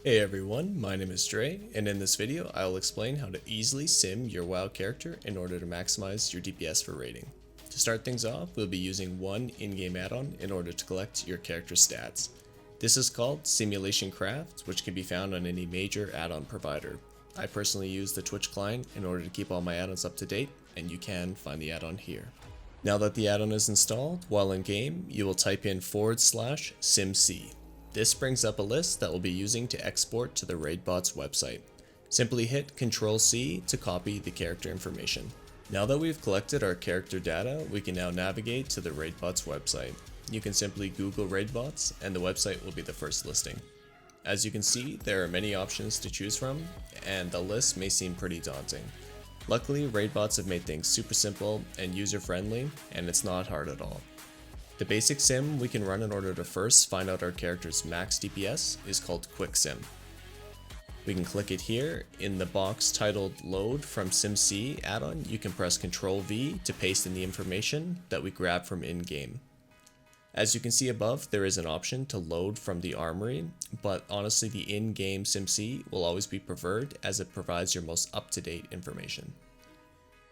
Hey everyone, my name is Dre, and in this video I will explain how to easily sim your WoW character in order to maximize your DPS for raiding. To start things off, we'll be using one in-game add-on in order to collect your character's stats. This is called Simulation Craft, which can be found on any major add-on provider. I personally use the Twitch client in order to keep all my add-ons up to date, and you can find the add-on here. Now that the add-on is installed, while in game, you will type in /simc. This brings up a list that we'll be using to export to the Raidbots website. Simply hit Ctrl+C to copy the character information. Now that we've collected our character data, we can now navigate to the Raidbots website. You can simply Google Raidbots and the website will be the first listing. As you can see, there are many options to choose from, and the list may seem pretty daunting. Luckily, Raidbots have made things super simple and user-friendly, and it's not hard at all. The basic sim we can run in order to first find out our character's max DPS is called Quick Sim. We can click it here. In the box titled Load from SimC add-on, you can press Ctrl+V to paste in the information that we grab from in-game. As you can see above, there is an option to load from the armory, but honestly the in-game SimC will always be preferred as it provides your most up-to-date information.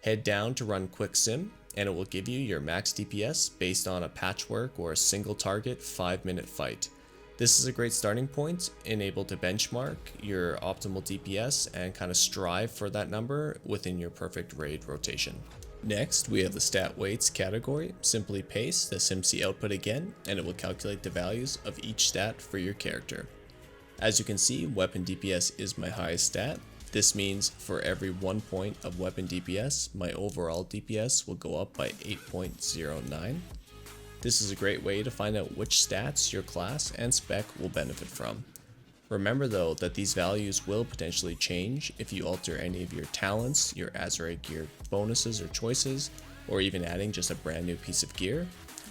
Head down to run Quick Sim, and it will give you your max DPS based on a patchwork or a single target 5-minute fight. This is a great starting point and able to benchmark your optimal DPS and kind of strive for that number within your perfect raid rotation. Next, we have the stat weights category. Simply paste the SimC output again, and it will calculate the values of each stat for your character. As you can see, weapon DPS is my highest stat. This means for every 1 point of weapon DPS, my overall DPS will go up by 8.09. This is a great way to find out which stats your class and spec will benefit from. Remember though that these values will potentially change if you alter any of your talents, your Azerite gear bonuses or choices, or even adding just a brand new piece of gear.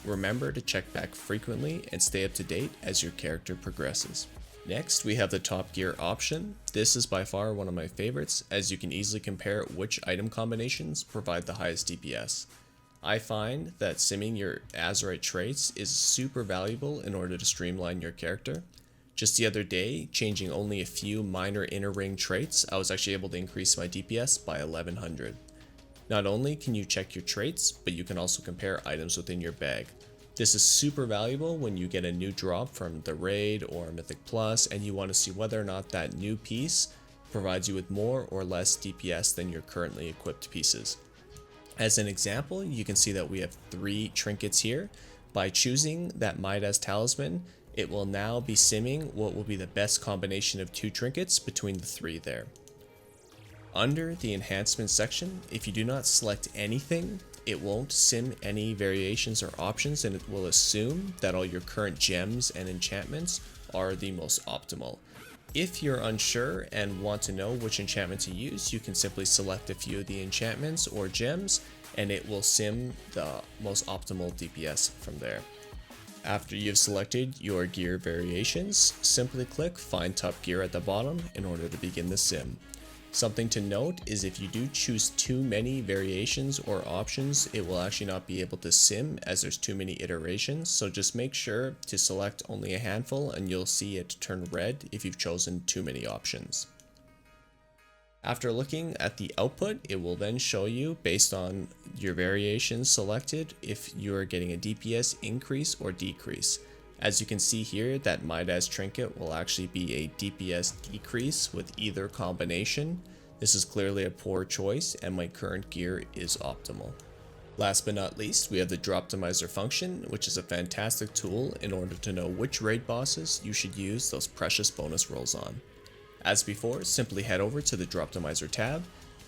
Remember to check back frequently and stay up to date as your character progresses. Next, we have the top gear option. This is by far one of my favorites, as you can easily compare which item combinations provide the highest DPS. I find that simming your Azerite traits is super valuable in order to streamline your character. Just the other day, changing only a few minor inner ring traits, I was actually able to increase my DPS by 1100. Not only can you check your traits, but you can also compare items within your bag. This is super valuable when you get a new drop from the raid or Mythic Plus and you want to see whether or not that new piece provides you with more or less DPS than your currently equipped pieces. As an example, you can see that we have 3 trinkets here. By choosing that Midas Talisman, it will now be simming what will be the best combination of 2 trinkets between the 3 there. Under the enhancement section, if you do not select anything, it won't sim any variations or options, and it will assume that all your current gems and enchantments are the most optimal. If you're unsure and want to know which enchantment to use, you can simply select a few of the enchantments or gems and it will sim the most optimal DPS from there. After you've selected your gear variations, simply click Find Top Gear at the bottom in order to begin the sim. Something to note is if you do choose too many variations or options, it will actually not be able to sim as there's too many iterations, so just make sure to select only a handful and you'll see it turn red if you've chosen too many options. After looking at the output, it will then show you, based on your variations selected, if you're getting a DPS increase or decrease. As you can see here, that Midas trinket will actually be a DPS decrease with either combination. This is clearly a poor choice and my current gear is optimal. Last but not least, we have the droptimizer function, which is a fantastic tool in order to know which raid bosses you should use those precious bonus rolls on. As before, simply head over to the droptimizer tab,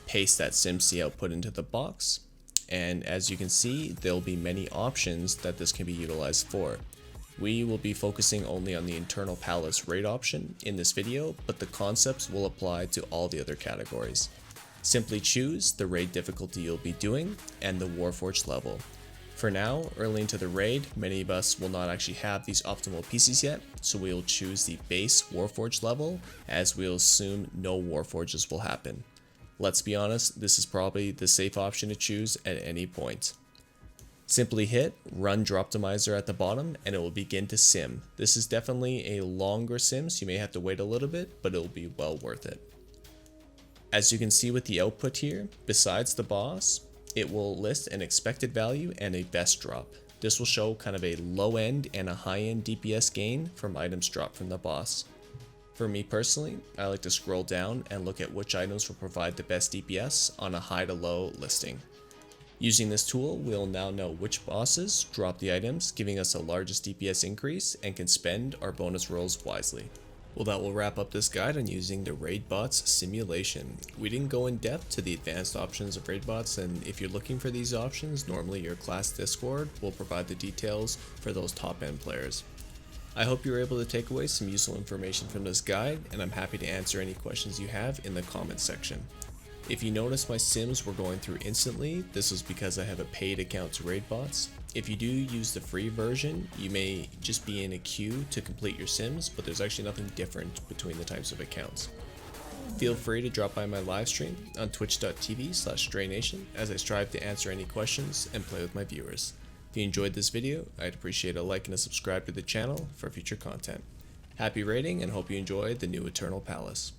paste that SimC output into the box, and as you can see, there will be many options that this can be utilized for. We will be focusing only on the internal palace raid option in this video, but the concepts will apply to all the other categories. Simply choose the raid difficulty you'll be doing and the Warforged level. For now, early into the raid, many of us will not actually have these optimal pieces yet, so we will choose the base Warforged level as we'll assume no Warforges will happen. Let's be honest, this is probably the safe option to choose at any point. Simply hit run droptimizer at the bottom and it will begin to sim. This is definitely a longer sim, so you may have to wait a little bit, but it will be well worth it. As you can see with the output here, besides the boss, it will list an expected value and a best drop. This will show kind of a low end and a high end DPS gain from items dropped from the boss. For me personally, I like to scroll down and look at which items will provide the best DPS on a high to low listing. Using this tool, we'll now know which bosses drop the items, giving us the largest DPS increase, and can spend our bonus rolls wisely. Well, that will wrap up this guide on using the Raidbots simulation. We didn't go in depth to the advanced options of Raidbots, and if you're looking for these options, normally your class Discord will provide the details for those top end players. I hope you were able to take away some useful information from this guide, and I'm happy to answer any questions you have in the comments section. If you notice my sims were going through instantly, this was because I have a paid account to Raidbots. If you do use the free version, you may just be in a queue to complete your sims, but there's actually nothing different between the types of accounts. Feel free to drop by my live stream on twitch.tv/StrayNation as I strive to answer any questions and play with my viewers. If you enjoyed this video, I'd appreciate a like and a subscribe to the channel for future content. Happy raiding and hope you enjoyed the new Eternal Palace.